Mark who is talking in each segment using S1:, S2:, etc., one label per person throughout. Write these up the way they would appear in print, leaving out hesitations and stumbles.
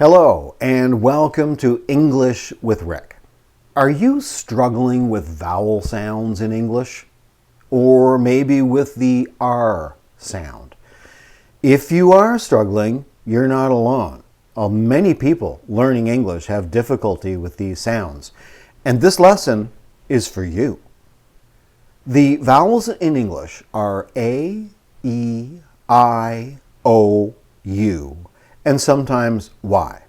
S1: Hello and welcome to English with Rick. Are you struggling with vowel sounds in English? Or maybe with the R sound? If you are struggling, you're not alone. Many people learning English have difficulty with these sounds, and this lesson is for you. The vowels in English are A, E, I, O, U, and sometimes Y.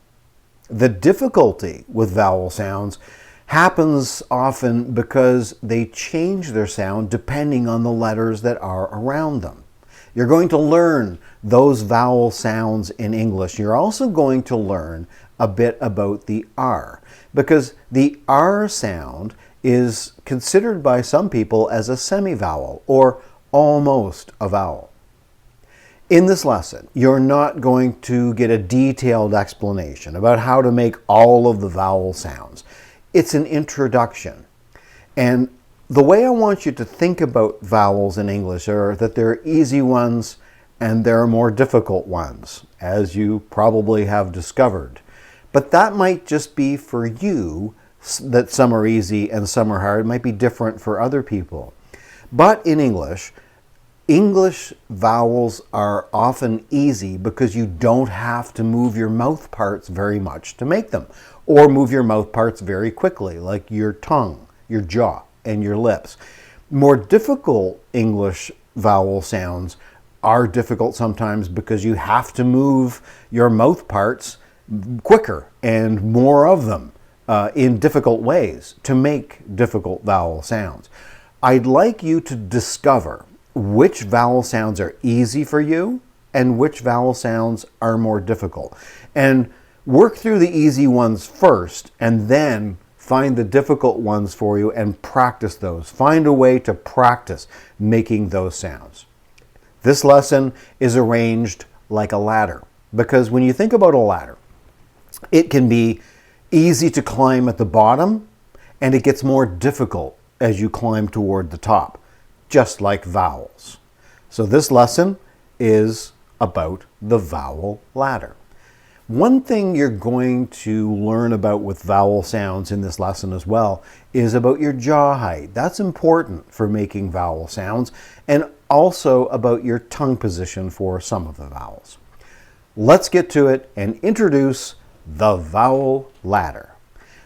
S1: The difficulty with vowel sounds happens often because they change their sound depending on the letters that are around them. You're going to learn those vowel sounds in English. You're also going to learn a bit about the R, because the R sound is considered by some people as a semivowel or almost a vowel. In this lesson, you're not going to get a detailed explanation about how to make all of the vowel sounds. It's an introduction. And the way I want you to think about vowels in English are that there are easy ones and there are more difficult ones, as you probably have discovered. But that might just be for you, that some are easy and some are hard. It might be different for other people. But in English vowels are often easy because you don't have to move your mouth parts very much to make them, or move your mouth parts very quickly, like your tongue, your jaw, and your lips. More difficult English vowel sounds are difficult sometimes because you have to move your mouth parts quicker and more of them in difficult ways to make difficult vowel sounds. I'd like you to discover which vowel sounds are easy for you and which vowel sounds are more difficult. And work through the easy ones first and then find the difficult ones for you and practice those. Find a way to practice making those sounds. This lesson is arranged like a ladder, because when you think about a ladder, it can be easy to climb at the bottom and it gets more difficult as you climb toward the top, just like vowels. So this lesson is about the vowel ladder. One thing you're going to learn about with vowel sounds in this lesson as well is about your jaw height. That's important for making vowel sounds, and also about your tongue position for some of the vowels. Let's get to it and introduce the vowel ladder.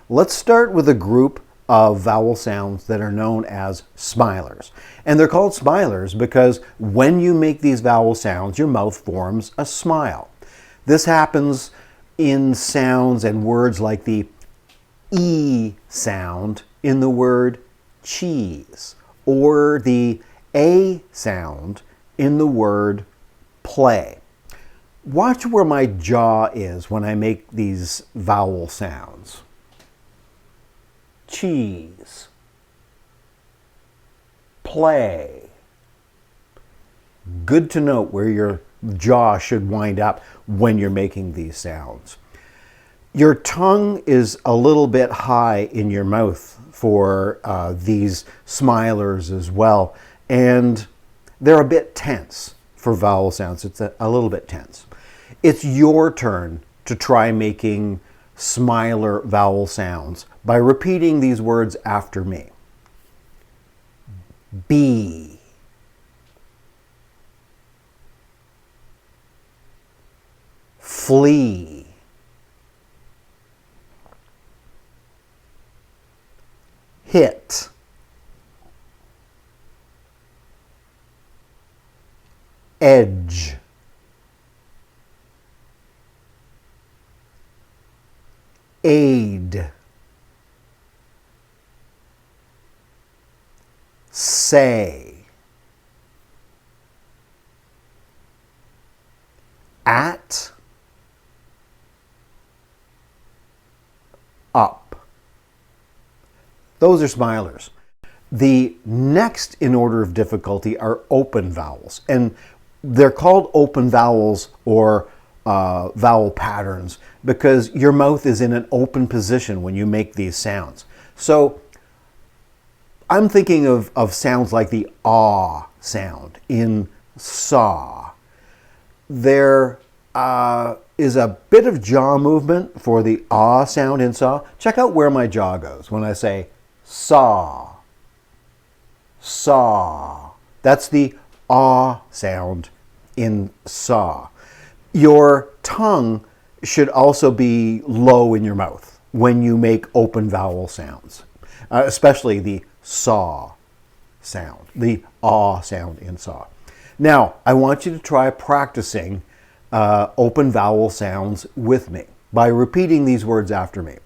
S1: Let's start with a group of vowel sounds that are known as smilers. And they're called smilers because when you make these vowel sounds, your mouth forms a smile. This happens in sounds and words like the E sound in the word cheese, or the A sound in the word play. Watch where my jaw is when I make these vowel sounds. Cheese, play. Good to note where your jaw should wind up when you're making these sounds. Your tongue is a little bit high in your mouth for these smilers as well, and they're a bit tense for vowel sounds. It's a little bit tense. It's your turn to try making smiler vowel sounds by repeating these words after me. B, flee, hit, edge, aid, say, at, up. Those are smilers. The next in order of difficulty are open vowels, and they're called open vowels or vowel patterns because your mouth is in an open position when you make these sounds. So I'm thinking of sounds like the ah sound in saw. They're is a bit of jaw movement for the ah sound in saw. Check out where my jaw goes when I say saw, saw. That's the ah sound in saw. Your tongue should also be low in your mouth when you make open vowel sounds, especially the saw sound, the ah sound in saw. Now, I want you to try practicing open vowel sounds with me by repeating these words after me.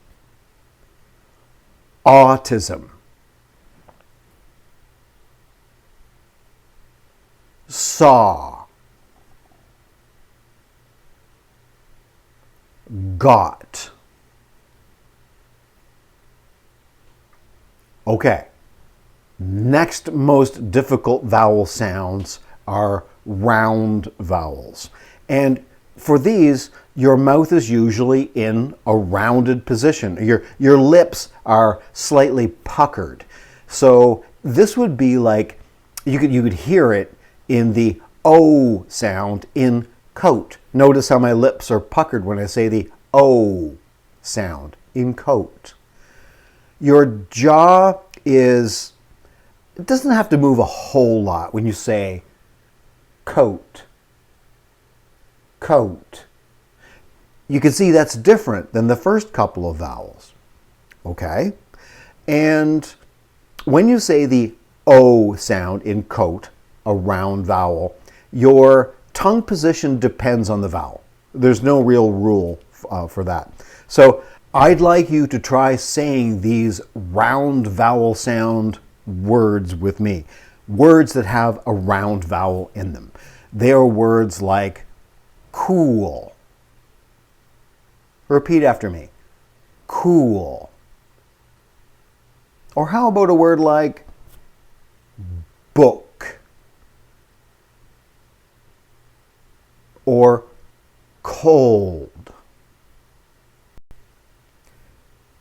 S1: Autism, saw, got. Okay. Next most difficult vowel sounds are round vowels. And for these, your mouth is usually in a rounded position. Your lips are slightly puckered. So this would be like, you could hear it in the O sound in coat. Notice how my lips are puckered when I say the O sound in coat. Your jaw it doesn't have to move a whole lot when you say coat, coat. You can see that's different than the first couple of vowels, okay? And when you say the O sound in coat, a round vowel, your tongue position depends on the vowel. There's no real rule for that. So I'd like you to try saying these round vowel sound words with me. Words that have a round vowel in them. They are words like cool. Repeat after me. Cool. Or how about a word like book? Or cold.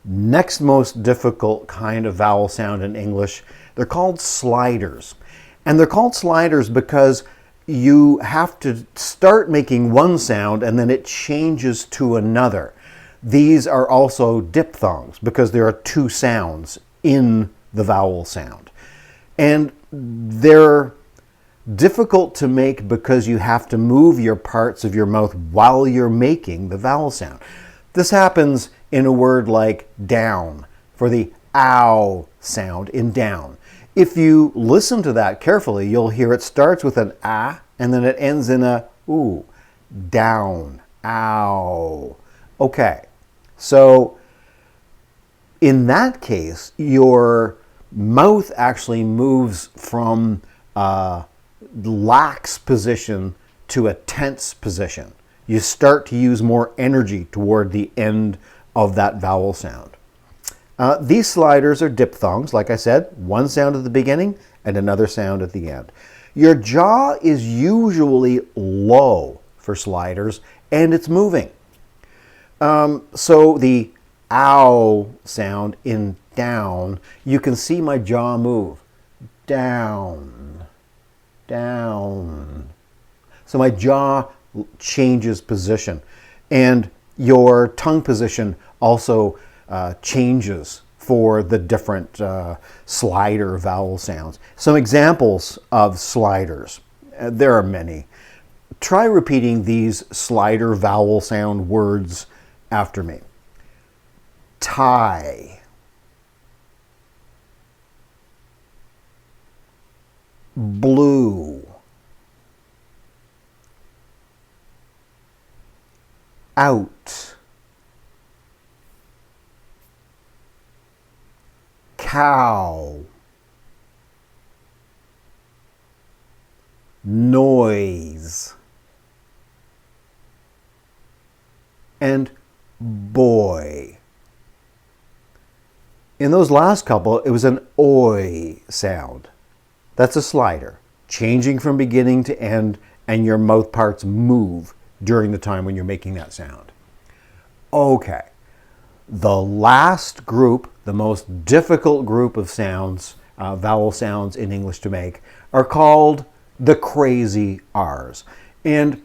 S1: Next most difficult kind of vowel sound in English, they're called sliders. And they're called sliders because you have to start making one sound and then it changes to another. These are also diphthongs because there are two sounds in the vowel sound. And they're difficult to make because you have to move your parts of your mouth while you're making the vowel sound. This happens in a word like down for the ow sound in down. If you listen to that carefully, you'll hear it starts with an ah and then it ends in a ooh. Down, ow. Okay, so in that case, your mouth actually moves from a lax position to a tense position. You start to use more energy toward the end of that vowel sound. These sliders are diphthongs, like I said, one sound at the beginning and another sound at the end. Your jaw is usually low for sliders and it's moving. So the ow sound in down, you can see my jaw move. Down, down. So my jaw changes position. And your tongue position also changes for the different slider vowel sounds. Some examples of sliders. There are many. Try repeating these slider vowel sound words after me. Tie. Blue. Out. Cow. Noise. And boy. In those last couple, it was an oi sound. That's a slider, changing from beginning to end, and your mouth parts move during the time when you're making that sound. Okay, the last group, the most difficult group of sounds, vowel sounds in English to make, are called the crazy R's. And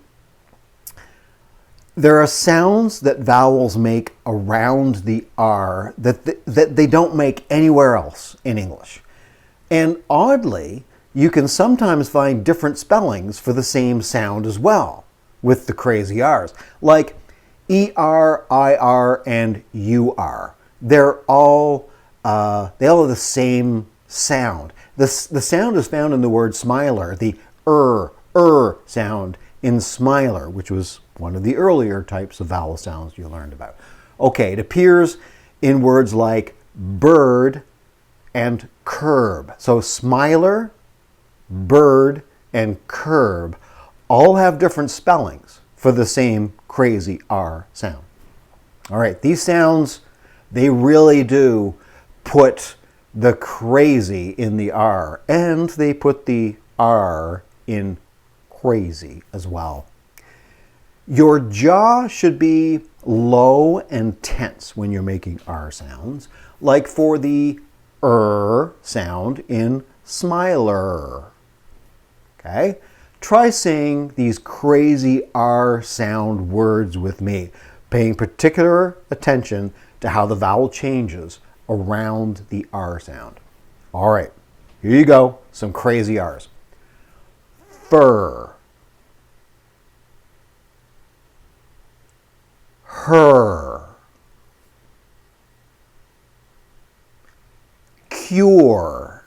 S1: There are sounds that vowels make around the R that they don't make anywhere else in English. And oddly, you can sometimes find different spellings for the same sound as well with the crazy R's, like ER, IR, and UR. They're all, they all have the same sound. The sound is found in the word smiler, the sound in smiler, which was one of the earlier types of vowel sounds you learned about. Okay, it appears in words like bird and curb. So smiler, bird, and curb all have different spellings for the same crazy R sound. All right, these sounds, they really do put the crazy in the R, and they put the R in crazy as well. Your jaw should be low and tense when you're making R sounds, like for the sound in smiler. Okay? Try saying these crazy R sound words with me, paying particular attention to how the vowel changes around the R sound. All right, here you go, some crazy R's. Fur. Her. Cure.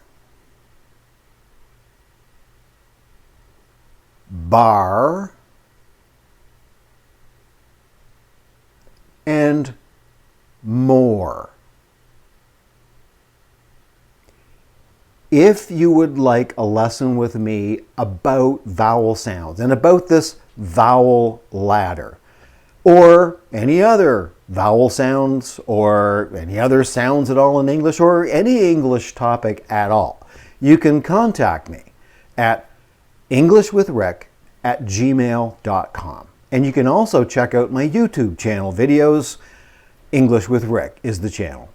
S1: Bar. And more. If you would like a lesson with me about vowel sounds and about this vowel ladder, or any other vowel sounds, or any other sounds at all in English, or any English topic at all, you can contact me at englishwithrick@gmail.com. And you can also check out my YouTube channel videos. English with Rick is the channel.